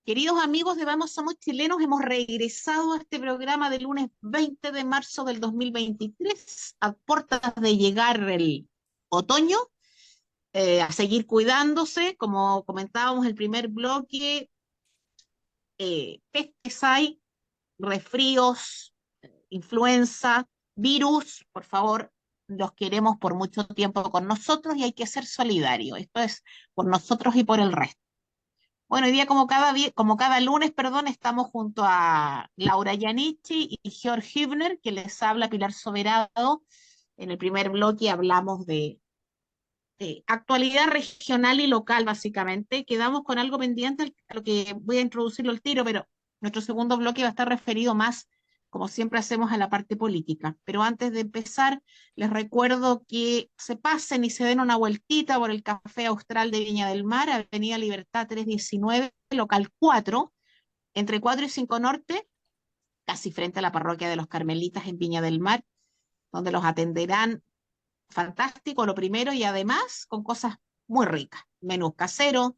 Queridos amigos de Vamos Somos Chilenos, hemos regresado a este programa del lunes 20 de marzo del 2023, a puertas de llegar el otoño, a seguir cuidándose, como comentábamos el primer bloque, pestes hay, resfríos, influenza, virus, por favor, los queremos por mucho tiempo con nosotros y hay que ser solidario. Esto es por nosotros y por el resto. Bueno, hoy día como cada lunes, perdón, estamos junto a Laura Yanichi y Georg Hübner, que les habla Pilar Soberado. En el primer bloque hablamos de actualidad regional y local, básicamente. Quedamos con algo pendiente, a lo que voy a introducirlo al tiro, pero nuestro segundo bloque va a estar referido más, como siempre hacemos, a la parte política. Pero antes de empezar, les recuerdo que se pasen y se den una vueltita por el Café Austral de Viña del Mar, Avenida Libertad 319, local 4, entre 4 y 5 Norte, casi frente a la parroquia de los Carmelitas en Viña del Mar, donde los atenderán fantástico, lo primero, y además con cosas muy ricas, menús caseros,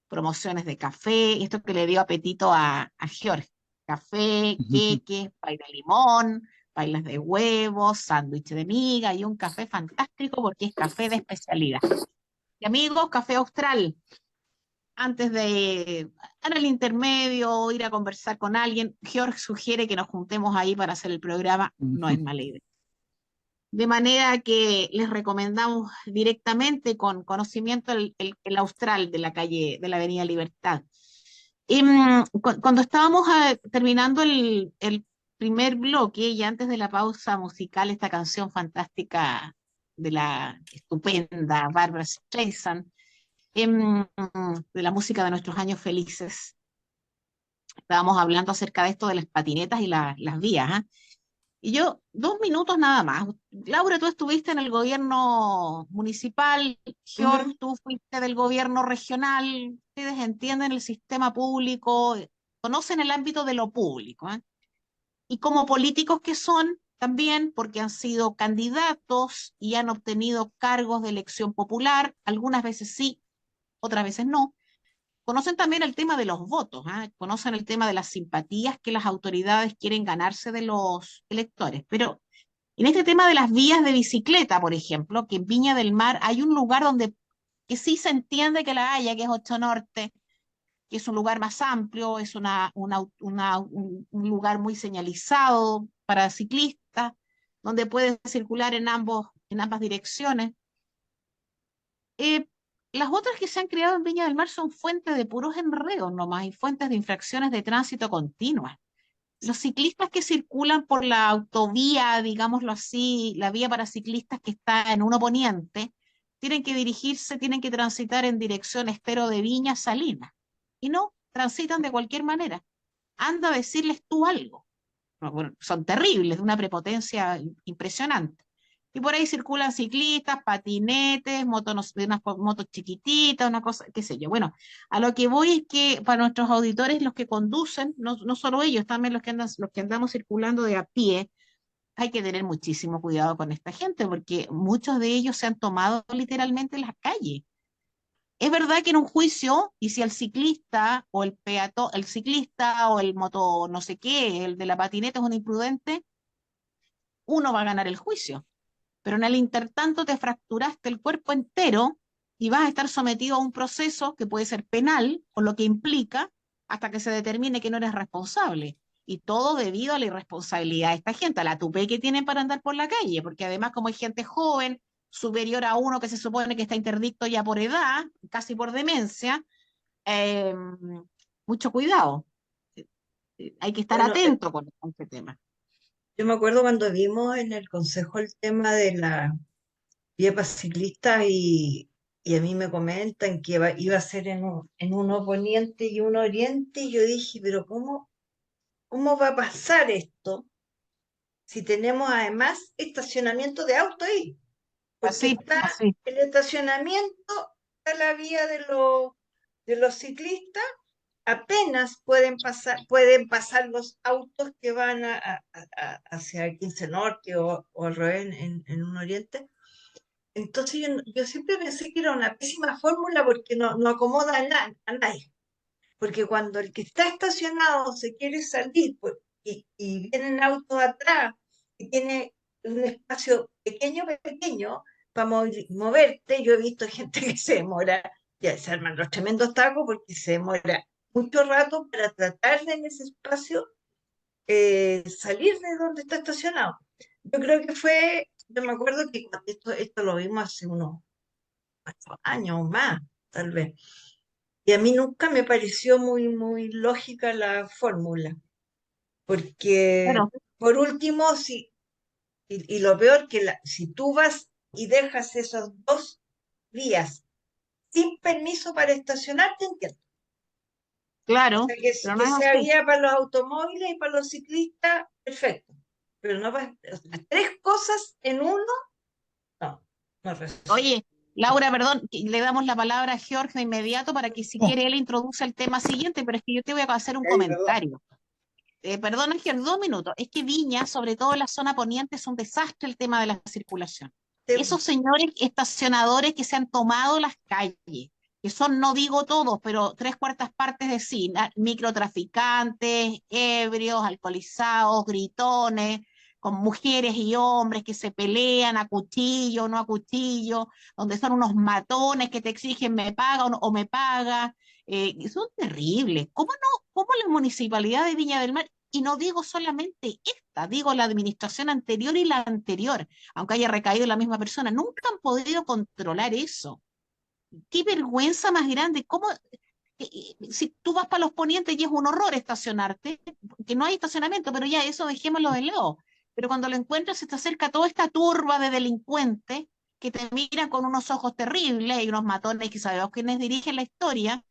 promociones de café, esto que le dio apetito a George, café, queques, pay de limón, pailas de huevos, sándwich de miga y un café fantástico porque es café de especialidad. Y amigos, café austral, antes de dar el intermedio, ir a conversar con alguien, George sugiere que nos juntemos ahí para hacer el programa, no es mala idea. De manera que les recomendamos directamente con conocimiento el Austral de la calle, de la Avenida Libertad. Y, cuando estábamos terminando el primer bloque y antes de la pausa musical, esta canción fantástica de la estupenda Barbara Streisand, de la música de nuestros años felices, estábamos hablando acerca de esto de las patinetas y las vías, ¿eh? Y yo, 2 minutos nada más. Laura, tú estuviste en el gobierno municipal, George, Ujú. tú fuiste del gobierno regional, ustedes entienden el sistema público, conocen el ámbito de lo público, ¿eh? Y como políticos que son, también porque han sido candidatos y han obtenido cargos de elección popular, algunas veces sí, otras veces no. Conocen también el tema de los votos, ¿eh? Conocen el tema de las simpatías que las autoridades quieren ganarse de los electores, pero en este tema de las vías de bicicleta, por ejemplo, que en Viña del Mar hay un lugar donde que sí se entiende que la haya, que es 8 Norte, que es un lugar más amplio, es un lugar muy señalizado para ciclistas, donde pueden circular en ambas direcciones. Eh, las otras que se han creado en Viña del Mar son fuentes de puros enredos nomás y fuentes de infracciones de tránsito continuas. Los ciclistas que circulan por la autovía, digámoslo así, la vía para ciclistas que está en uno poniente, tienen que dirigirse, tienen que transitar en dirección Estero de Viña, Salinas. Y no, transitan de cualquier manera. Anda a decirles tú algo. Bueno, son terribles, de una prepotencia impresionante. Y por ahí circulan ciclistas, patinetes, de unas motos chiquititas, una cosa, qué sé yo. Bueno, a lo que voy es que para nuestros auditores, los que conducen, no solo ellos, también los que andamos circulando de a pie, hay que tener muchísimo cuidado con esta gente, porque muchos de ellos se han tomado literalmente las calles. Es verdad que en un juicio, y si el ciclista o el peatón, el ciclista o el moto no sé qué, el de la patineta es un imprudente, uno va a ganar el juicio. Pero en el intertanto te fracturaste el cuerpo entero y vas a estar sometido a un proceso que puede ser penal, por lo que implica, hasta que se determine que no eres responsable. Y todo debido a la irresponsabilidad de esta gente, a la tupé que tienen para andar por la calle, porque además como hay gente joven, superior a uno que se supone que está interdicto ya por edad, casi por demencia, eh, mucho cuidado. Hay que estar Bueno, atento con este tema. yo me acuerdo cuando vimos en el consejo el tema de la vía para ciclistas y a mí me comentan que iba a ser en un poniente y un oriente, y yo dije, pero ¿cómo va a pasar esto si tenemos además estacionamiento de auto ahí? Porque Así, está así. el estacionamiento, está la vía de los ciclistas, apenas pueden pasar los autos que van hacia 15 Norte o al revés en un oriente. Entonces yo siempre pensé que era una pésima fórmula porque no acomoda a nadie. porque cuando el que está estacionado se quiere salir pues, y vienen autos atrás y tiene un espacio pequeño, pequeño para moverte, yo he visto gente que se demora, ya se arman los tremendos tacos porque se demora mucho rato para tratar de en ese espacio salir de donde está estacionado. Yo creo que fue, yo me acuerdo que cuando esto lo vimos hace unos 4 años o más, tal vez. Y a mí nunca me pareció muy, muy lógica la fórmula, porque Bueno, por último, y lo peor que si tú vas y dejas esos 2 días sin permiso para estacionar, te entiendo. O claro, sea, que, pero no que es sea así. vía para los automóviles y para los ciclistas, perfecto. Pero no para, o sea, 3 cosas en uno, no, no resulta. Oye, Laura, perdón, que le damos la palabra a George de inmediato para que si quiere él introduce el tema siguiente, pero es que yo te voy a hacer un Calle, perdón. comentario. Perdón, George, 2 minutos. Es que Viña, sobre todo en la zona poniente, es un desastre el tema de la circulación. Esos señores estacionadores que se han tomado las calles, que son, no digo todos, pero 3/4 partes de sí, microtraficantes, ebrios, alcoholizados, gritones, con mujeres y hombres que se pelean a cuchillo, no a cuchillo, donde son unos matones que te exigen me paga o me paga. Son terribles. ¿Cómo la municipalidad de Viña del Mar, y no digo solamente esta, digo la administración anterior y la anterior, aunque haya recaído en la misma persona, nunca han podido controlar eso? Qué vergüenza más grande. Si tú vas para los ponientes y es un horror estacionarte, que no hay estacionamiento, pero ya eso dejémoslo de lado. Pero cuando lo encuentras, se te acerca toda esta turba de delincuentes que te miran con unos ojos terribles y unos matones que sabemos quiénes dirigen la historia,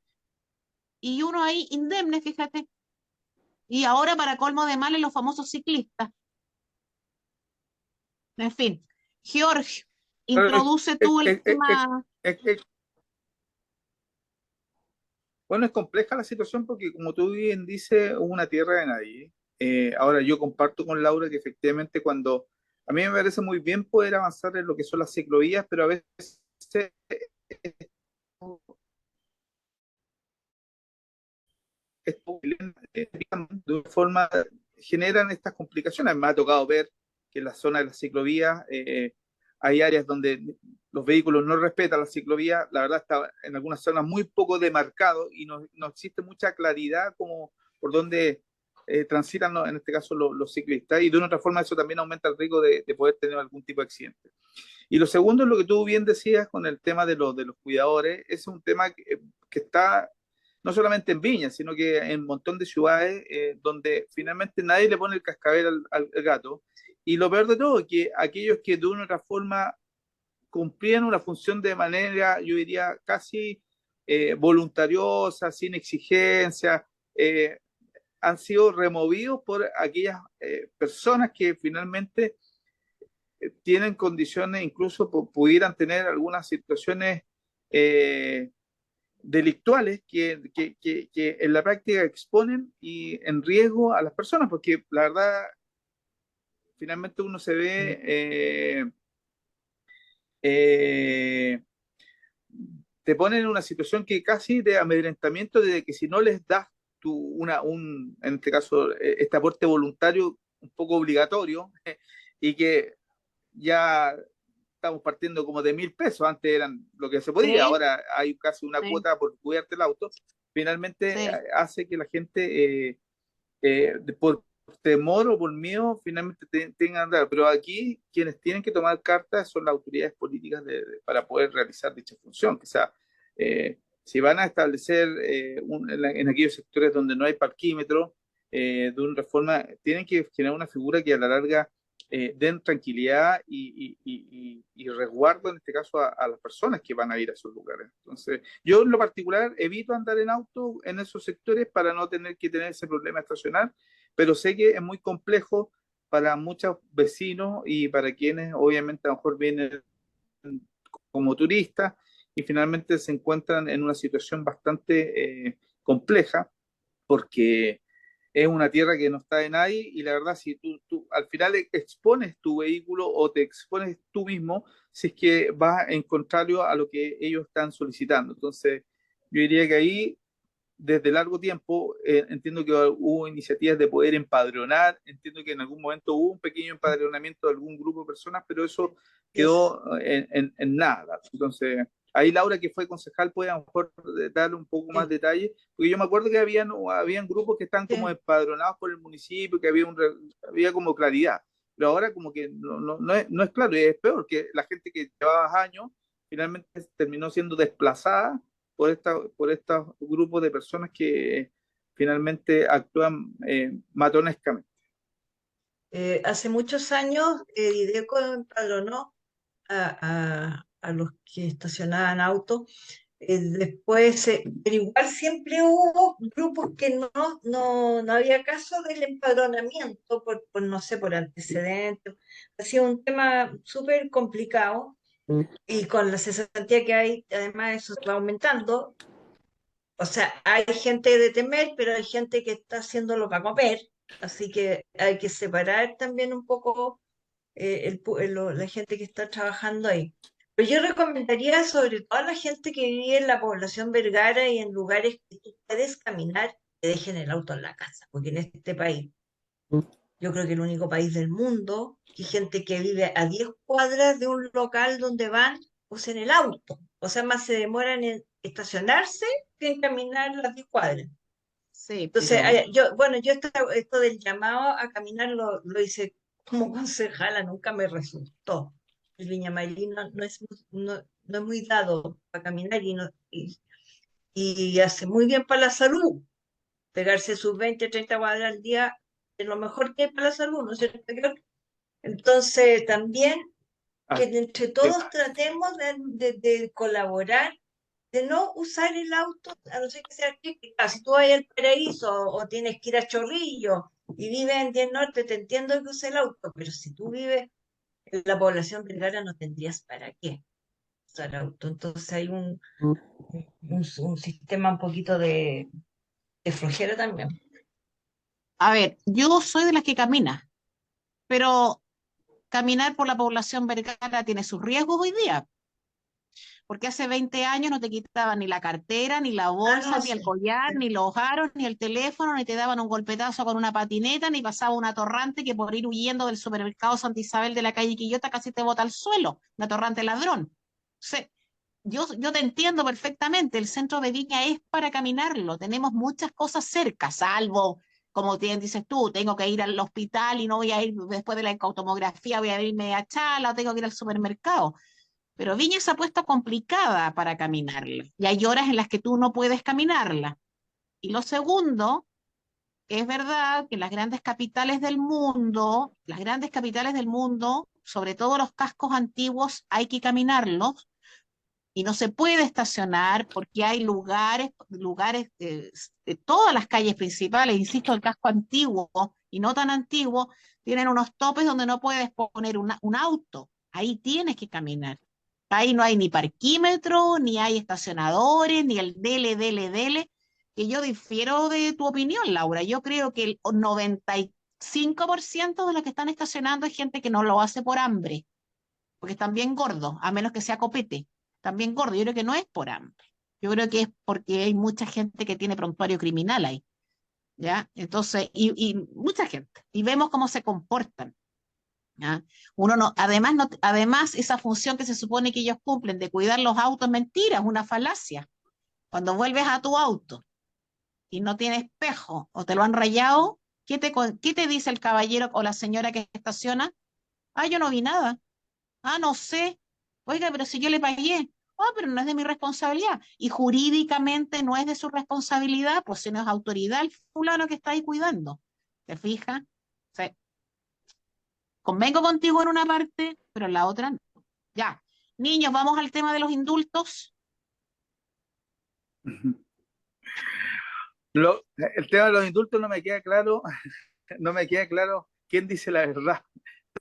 y uno ahí indemne, fíjate. Y ahora, para colmo de males, los famosos ciclistas. En fin, George, Bueno, introduce tú el tema. bueno, es compleja la situación porque, como tú bien dices, es una tierra de nadie. Ahora, yo comparto con Laura que efectivamente a mí me parece muy bien poder avanzar en lo que son las ciclovías, pero a veces esto, digamos, de una forma generan estas complicaciones. Me ha tocado ver que en la zona de las ciclovías hay áreas donde los vehículos no respetan la ciclovía. La verdad está en algunas zonas muy poco demarcado y no existe mucha claridad como por dónde transitan, ¿no? En este caso los ciclistas, y de una otra forma eso también aumenta el riesgo de poder tener algún tipo de accidente. Y lo segundo es lo que tú bien decías con el tema de los cuidadores. Es un tema que está no solamente en Viña, sino que en un montón de ciudades donde finalmente nadie le pone el cascabel al gato. Y lo peor de todo es que aquellos que de una u otra forma cumplían una función de manera, yo diría, casi voluntariosa, sin exigencia, han sido removidos por aquellas personas que finalmente tienen condiciones, incluso pudieran tener algunas situaciones delictuales que en la práctica exponen y en riesgo a las personas, porque la verdad, finalmente uno se ve eh, te ponen en una situación que casi de amedrentamiento, de que si no les das en este caso, este aporte voluntario un poco obligatorio, y que ya estamos partiendo como de 1.000 pesos, antes eran lo que se podía, Sí, ahora hay casi una sí, cuota por cuidarte el auto, finalmente sí. hace que la gente, por temor o por miedo, finalmente tengan que andar. Pero aquí quienes tienen que tomar cartas son las autoridades políticas para poder realizar dicha función. O sea, si van a establecer en aquellos sectores donde no hay parquímetro, de una reforma, tienen que generar una figura que a la larga den tranquilidad y resguardo, en este caso, a las personas que van a ir a esos lugares. Entonces, yo en lo particular evito andar en auto en esos sectores para no tener que tener ese problema estacional, pero sé que es muy complejo para muchos vecinos y para quienes obviamente a lo mejor vienen como turistas y finalmente se encuentran en una situación bastante compleja porque es una tierra que no está de nadie y la verdad si tú al final expones tu vehículo o te expones tú mismo si es que vas en contrario a lo que ellos están solicitando. Entonces yo diría que ahí desde largo tiempo. Entiendo que hubo iniciativas de poder empadronar, entiendo que en algún momento hubo un pequeño empadronamiento de algún grupo de personas, pero eso quedó en nada. Entonces, ahí Laura, que fue concejal, puede a lo mejor darle un poco más Sí, detalle, porque yo me acuerdo que habían grupos que están como sí. empadronados por el municipio, que había como claridad, pero ahora como que no es claro, y es peor que la gente que llevaba años finalmente terminó siendo desplazada por estos grupos de personas que finalmente actúan matonescamente. Hace muchos años, Dideco empadronó a los que estacionaban autos. Después, pero igual siempre hubo grupos que no había caso del empadronamiento no sé, por antecedentes. Ha sido un tema súper complicado y con la cesantía que hay, además eso va aumentando. O sea, hay gente de temer, pero hay gente que está haciéndolo para comer. Así que hay que separar también un poco la gente que está trabajando ahí. Pero yo recomendaría sobre todo a la gente que vive en la población Vergara y en lugares que tú puedes caminar, que dejen el auto en la casa, porque en este país, yo creo que el único país del mundo, que hay gente que vive a 10 cuadras de un local donde van, usen el auto. O sea, más se demoran en estacionarse que en caminar las 10 cuadras. Sí, Entonces, pero yo esto del llamado a caminar lo hice como concejala, nunca me resultó. El Viñamalín no es muy dado para caminar y hace muy bien para la salud. Pegarse sus 20 30 cuadras al día es lo mejor que hay para la salud, ¿no es cierto? Entonces, también que Ah, entre sí. todos tratemos de colaborar, de no usar el auto, a no ser que sea crítica. Si tú vas al Paraíso o tienes que ir a Chorrillo y vives en 10 Norte, te entiendo que uses el auto, pero si tú vives en la población vergara no tendrías para qué usar auto. Entonces hay un sistema un poquito de flojera también. a ver, yo soy de las que camina, pero caminar por la población vergara tiene sus riesgos hoy día, porque hace 20 años no te quitaban ni la cartera, ni la Ah, bolsa, no, ni el sí. collar, ni los aros, ni el teléfono, ni te daban un golpetazo con una patineta, ni pasaba un atorrante que por ir huyendo del supermercado Santa Isabel de la calle Quillota casi te bota al suelo, un atorrante ladrón. Se, yo te entiendo perfectamente, el centro de Viña es para caminarlo, tenemos muchas cosas cerca, salvo, como dices tú, tengo que ir al hospital y no voy a ir después de la ecautomografía, voy a irme a Chala o tengo que ir al supermercado. Pero Viña se ha puesto complicada para caminarla y hay horas en las que tú no puedes caminarla. Y lo segundo, es verdad que las grandes capitales del mundo, sobre todo los cascos antiguos, hay que caminarlos y no se puede estacionar porque hay lugares de todas las calles principales, insisto, el casco antiguo y no tan antiguo, tienen unos topes donde no puedes poner un auto, ahí tienes que caminar. Ahí no hay ni parquímetro, ni hay estacionadores, ni el dele, que yo difiero de tu opinión, Laura. Yo creo que el 95% de los que están estacionando es gente que no lo hace por hambre, porque están bien gordos, a menos que sea copete, también gordo. Yo creo que no es por hambre. Yo creo que es porque hay mucha gente que tiene prontuario criminal ahí, ¿ya? Entonces, y mucha gente. Y vemos cómo se comportan, ¿ya? Uno no, además, esa función que se supone que ellos cumplen de cuidar los autos es mentira, es una falacia. Cuando vuelves a tu auto y no tiene espejo o te lo han rayado, qué te dice el caballero o la señora que estaciona? Ah, yo no vi nada. Ah, no sé. Oiga, pero si yo le pagué. Ah, pero no es de mi responsabilidad. Y jurídicamente no es de su responsabilidad, pues si no es autoridad el fulano que está ahí cuidando. ¿Te fijas? O sea, convengo contigo en una parte, pero en la otra no. Ya. Niños, vamos al tema de los indultos. El tema de los indultos no me queda claro, no me queda claro quién dice la verdad.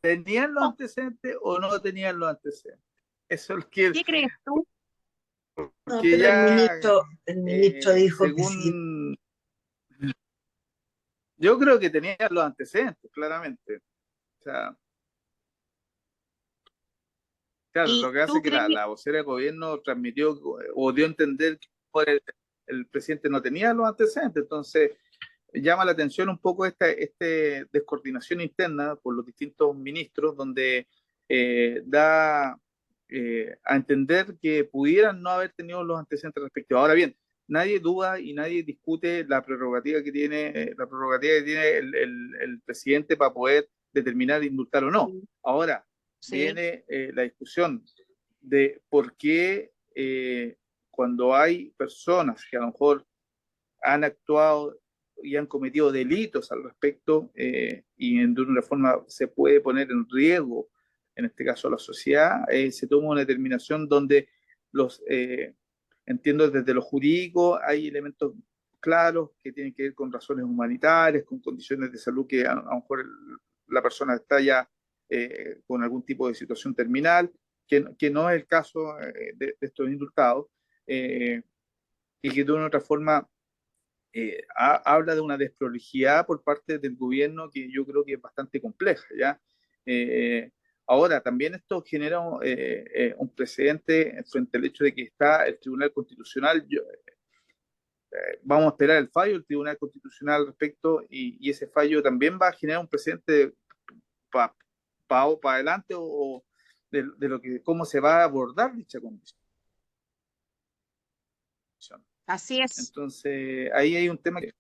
¿Tenían los Oh, antecedentes o no tenían los antecedentes? Eso es lo que, ¿qué crees tú? No, porque pero ya, el ministro dijo que sí. según, yo creo que tenían los antecedentes, claramente. O sea, claro, lo ¿Y que hace tú que crees? la vocera de gobierno transmitió o dio a entender que el presidente no tenía los antecedentes. Entonces, llama la atención un poco esta descoordinación interna por los distintos ministros, donde da a entender que pudieran no haber tenido los antecedentes respectivos. Ahora bien, nadie duda y nadie discute la prerrogativa que tiene el presidente para poder determinar indultar o no. Ahora Sí. viene la discusión de por qué cuando hay personas que a lo mejor han actuado y han cometido delitos al respecto y de una forma se puede poner en riesgo, en este caso la sociedad, se toma una determinación donde entiendo desde lo jurídico hay elementos claros que tienen que ver con razones humanitarias, con condiciones de salud que a lo mejor la persona está ya con algún tipo de situación terminal, que no es el caso de estos indultados, y que de una u otra forma habla de una desprolijidad por parte del gobierno que yo creo que es bastante compleja, ¿ya? Eh, Ahora, también esto genera un precedente frente al hecho de que está el Tribunal Constitucional. Vamos a esperar el fallo del Tribunal Constitucional al respecto y ese fallo también va a generar un precedente para adelante o de lo que cómo se va a abordar dicha condición. Así es. Entonces, ahí hay un tema que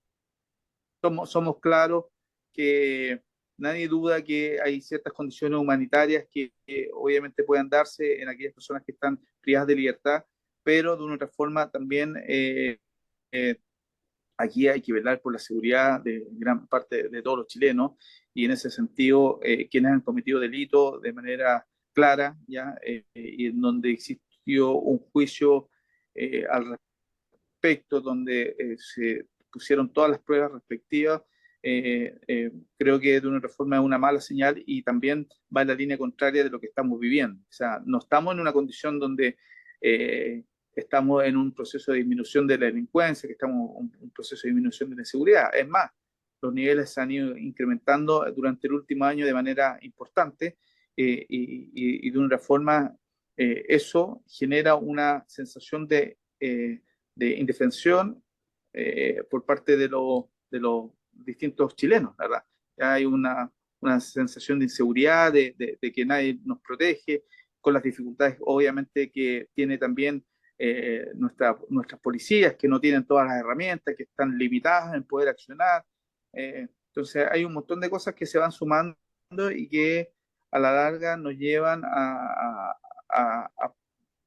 somos claros que nadie duda que hay ciertas condiciones humanitarias que obviamente puedan darse en aquellas personas que están privadas de libertad, pero de una otra forma también eh, aquí hay que velar por la seguridad de gran parte de todos los chilenos y en ese sentido quienes han cometido delitos de manera clara, ¿ya? Y en donde existió un juicio al respecto, donde se pusieron todas las pruebas respectivas, creo que de una reforma es una mala señal y también va en la línea contraria de lo que estamos viviendo. O sea, no estamos en una condición donde estamos en un proceso de disminución de la delincuencia, que estamos en un proceso de disminución de la inseguridad. Es más, los niveles se han ido incrementando durante el último año de manera importante y de una forma eso genera una sensación de indefensión por parte de los distintos chilenos, ¿verdad? Ya hay una sensación de inseguridad, de que nadie nos protege, con las dificultades obviamente que tiene también nuestras policías, que no tienen todas las herramientas, que están limitadas en poder accionar. Entonces hay un montón de cosas que se van sumando y que a la larga nos llevan a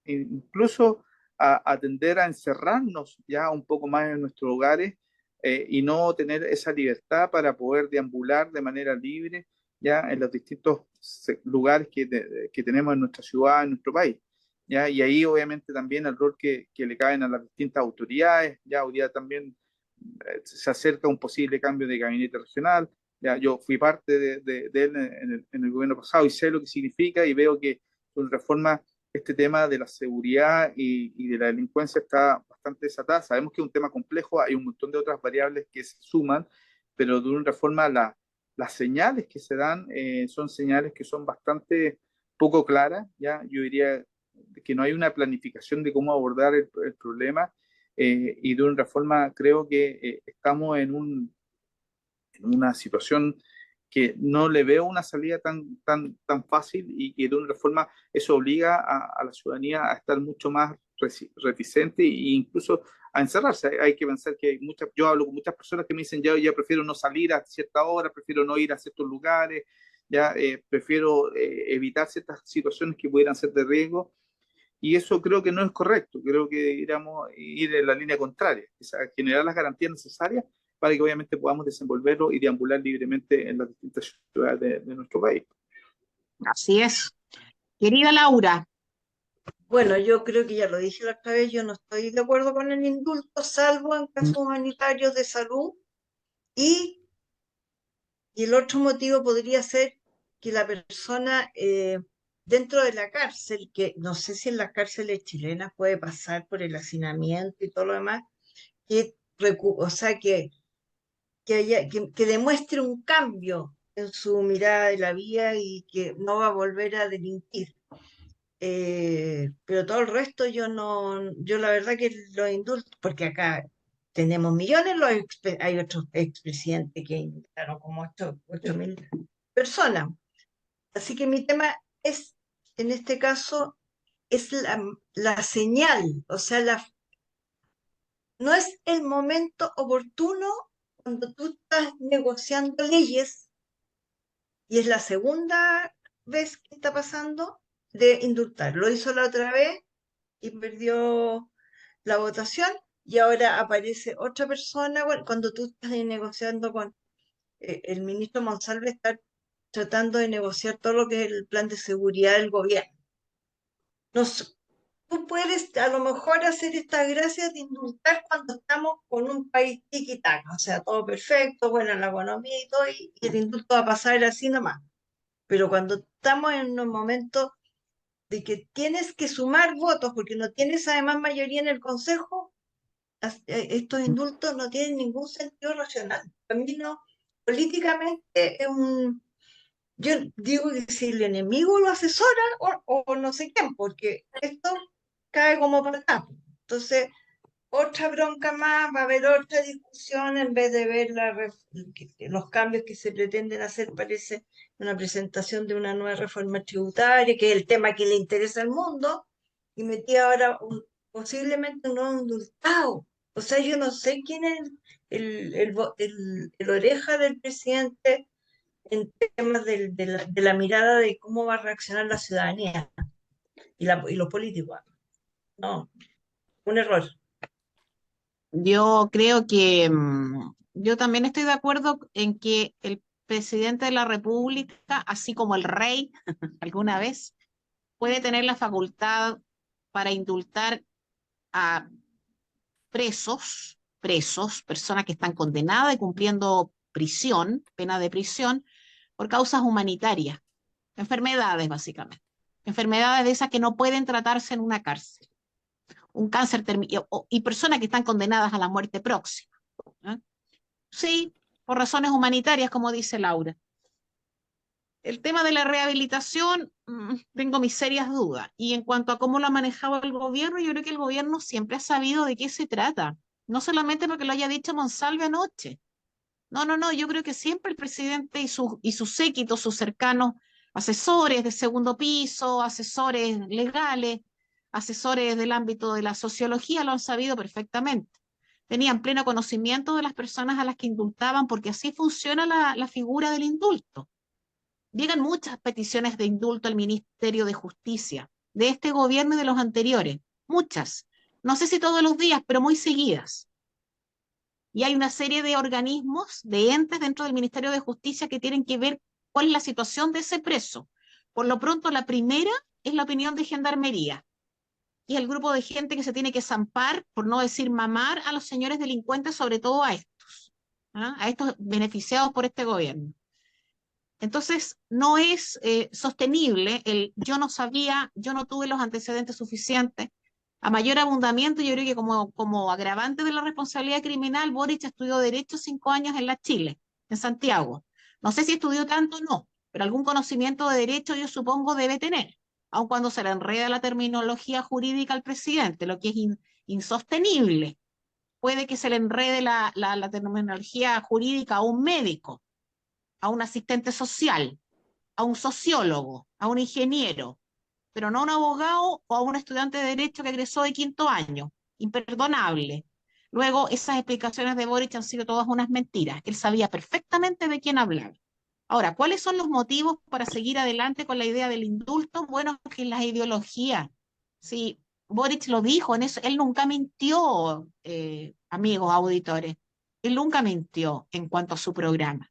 incluso a tender a encerrarnos ya un poco más en nuestros hogares y no tener esa libertad para poder deambular de manera libre ya en los distintos lugares que tenemos en nuestra ciudad, en nuestro país. ¿Ya? Y ahí obviamente también el rol que le caen a las distintas autoridades, ya hoy día también se acerca un posible cambio de gabinete regional, ya yo fui parte de él en el gobierno pasado y sé lo que significa y veo que con reforma este tema de la seguridad y de la delincuencia está bastante desatada. Sabemos que es un tema complejo, hay un montón de otras variables que se suman, pero de una forma las señales que se dan son señales que son bastante poco claras, ¿ya? Yo diría que no hay una planificación de cómo abordar el problema y de una forma creo que estamos en una situación que no le veo una salida tan fácil y que de una forma eso obliga a la ciudadanía a estar mucho más reticente e incluso a encerrarse. Hay que pensar que yo hablo con muchas personas que me dicen ya prefiero no salir a cierta hora, prefiero no ir a ciertos lugares, ya prefiero evitar ciertas situaciones que pudieran ser de riesgo y eso creo que no es correcto, creo que deberíamos ir en la línea contraria, o sea, generar las garantías necesarias para que obviamente podamos desenvolverlo y deambular libremente en las distintas ciudades de nuestro país. Así es. Querida Laura, Bueno, yo creo que ya lo dije la otra vez, yo no estoy de acuerdo con el indulto, salvo en casos humanitarios de salud. Y, y el otro motivo podría ser que la persona dentro de la cárcel, que no sé si en las cárceles chilenas puede pasar por el hacinamiento y todo lo demás, o sea, que demuestre un cambio en su mirada de la vida y que no va a volver a delinquir. pero todo el resto yo no, yo la verdad que los indultos, porque acá tenemos millones, hay otros expresidentes que indultaron como 8.000 personas. Así que mi tema es, en este caso, es la señal, o sea, no es el momento oportuno cuando tú estás negociando leyes, y es la segunda vez que está pasando de indultar. Lo hizo la otra vez y perdió la votación, y ahora aparece otra persona. Bueno, cuando tú estás negociando con el ministro Monsalve, está tratando de negociar todo lo que es el plan de seguridad del gobierno. Nos, Tú puedes a lo mejor hacer estas gracias de indultar cuando estamos con un país tiki-taka, o sea, todo perfecto, buena la economía y todo, y el indulto va a pasar así nomás. Pero cuando estamos en un momento de que tienes que sumar votos porque no tienes además mayoría en el Consejo, estos indultos no tienen ningún sentido racional. Para mí no, políticamente es un... Yo digo que si el enemigo lo asesora o no sé quién, porque esto cae como patada. Entonces, otra bronca más, va a haber otra discusión en vez de ver los cambios que se pretenden hacer. Parece una presentación de una nueva reforma tributaria, que es el tema que le interesa al mundo, y metí ahora posiblemente un nuevo indultado. O sea, yo no sé quién es el oreja del presidente en temas de la mirada de cómo va a reaccionar la ciudadanía y los políticos. No, un error. Yo creo que yo también estoy de acuerdo en que el presidente de la República, así como el rey alguna vez, puede tener la facultad para indultar a personas que están condenadas y cumpliendo prisión, pena de prisión, por causas humanitarias, enfermedades básicamente, enfermedades de esas que no pueden tratarse en una cárcel, un cáncer y personas que están condenadas a la muerte próxima. ¿Eh? Sí, por razones humanitarias, como dice Laura. El tema de la rehabilitación, tengo mis serias dudas. Y en cuanto a cómo lo ha manejado el gobierno, yo creo que el gobierno siempre ha sabido de qué se trata. No solamente porque lo haya dicho Monsalve anoche. No, no, no, yo creo que siempre el presidente y sus séquitos, sus cercanos asesores de segundo piso, asesores legales, asesores del ámbito de la sociología lo han sabido perfectamente. Tenían pleno conocimiento de las personas a las que indultaban, porque así funciona la figura del indulto. Llegan muchas peticiones de indulto al Ministerio de Justicia, de este gobierno y de los anteriores, muchas. No sé si todos los días, pero muy seguidas. Y hay una serie de organismos, de entes dentro del Ministerio de Justicia que tienen que ver cuál es la situación de ese preso. Por lo pronto, la primera es la opinión de Gendarmería, y es el grupo de gente que se tiene que zampar, por no decir mamar, a los señores delincuentes, sobre todo a estos beneficiados por este gobierno. Entonces, no es sostenible el yo no sabía, yo no tuve los antecedentes suficientes. A mayor abundamiento, yo creo que como agravante de la responsabilidad criminal, Boric estudió Derecho 5 años en la Chile, en Santiago. No sé si estudió tanto o no, pero algún conocimiento de Derecho yo supongo debe tener, aun cuando se le enreda la terminología jurídica al presidente, lo que es insostenible. Puede que se le enrede la terminología jurídica a un médico, a un asistente social, a un sociólogo, a un ingeniero, pero no a un abogado o a un estudiante de derecho que egresó de 5.º año. Imperdonable. Luego, esas explicaciones de Boric han sido todas unas mentiras. Él sabía perfectamente de quién hablaba. Ahora, ¿cuáles son los motivos para seguir adelante con la idea del indulto? Bueno, que las ideologías. Sí, Boric lo dijo en eso. Él nunca mintió, amigos auditores. Él nunca mintió en cuanto a su programa.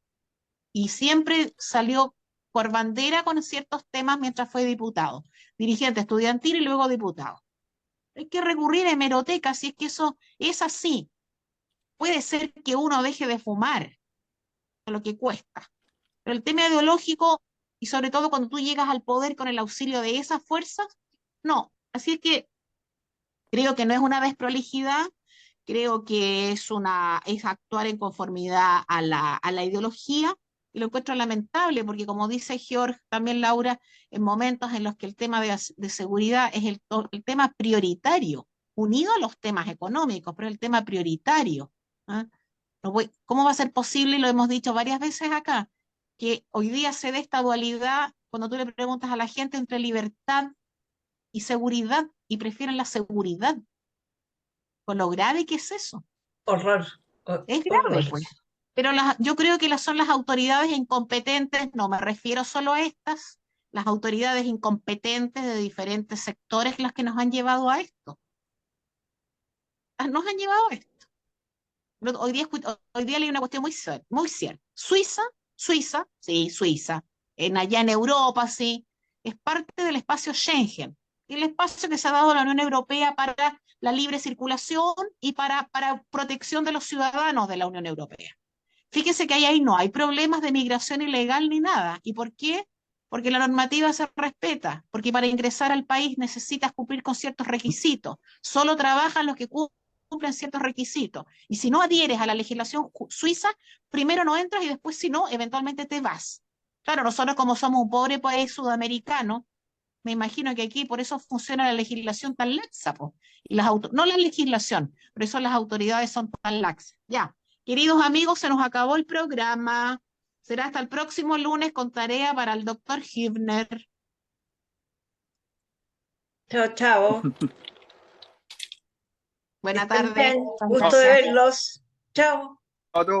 Y siempre salió por bandera con ciertos temas mientras fue diputado, dirigente estudiantil y luego diputado. Hay que recurrir a hemeroteca si es que eso es así. Puede ser que uno deje de fumar, a lo que cuesta. Pero el tema ideológico, y sobre todo cuando tú llegas al poder con el auxilio de esas fuerzas, no. Así es que creo que no es una desprolijidad, creo que es actuar en conformidad a la ideología. y lo encuentro lamentable, porque como dice George, también Laura, en momentos en los que el tema de seguridad es el tema prioritario, unido a los temas económicos, pero el tema prioritario. ¿Ah? ¿Cómo va a ser posible, y lo hemos dicho varias veces acá, que hoy día se dé esta dualidad cuando tú le preguntas a la gente entre libertad y seguridad, y prefieren la seguridad, con lo grave que es eso? Horror, Es horror. grave, pues. Pero yo creo que son las autoridades incompetentes, no me refiero solo a estas, las autoridades incompetentes de diferentes sectores las que nos han llevado a esto. Nos han llevado a esto. Hoy día leí una cuestión muy cierta. Suiza, sí, Suiza, allá en Europa, sí, es parte del espacio Schengen, el espacio que se ha dado a la Unión Europea para la libre circulación y para protección de los ciudadanos de la Unión Europea. Fíjese que ahí no hay problemas de migración ilegal ni nada. ¿Y por qué? Porque la normativa se respeta, porque para ingresar al país necesitas cumplir con ciertos requisitos. Solo trabajan los que cumplen ciertos requisitos. Y si no adhieres a la legislación suiza, primero no entras y después, si no, eventualmente te vas. Claro, nosotros como somos un pobre país sudamericano, me imagino que aquí por eso funciona la legislación tan laxa, po. Y no la legislación, por eso las autoridades son tan laxas. Ya, queridos amigos, se nos acabó el programa. Será hasta el próximo lunes con tarea para el doctor Hübner. Chao, chao. Buena Estén tarde. bien. Muchas Gusto de gracias. verlos. Chao. Otro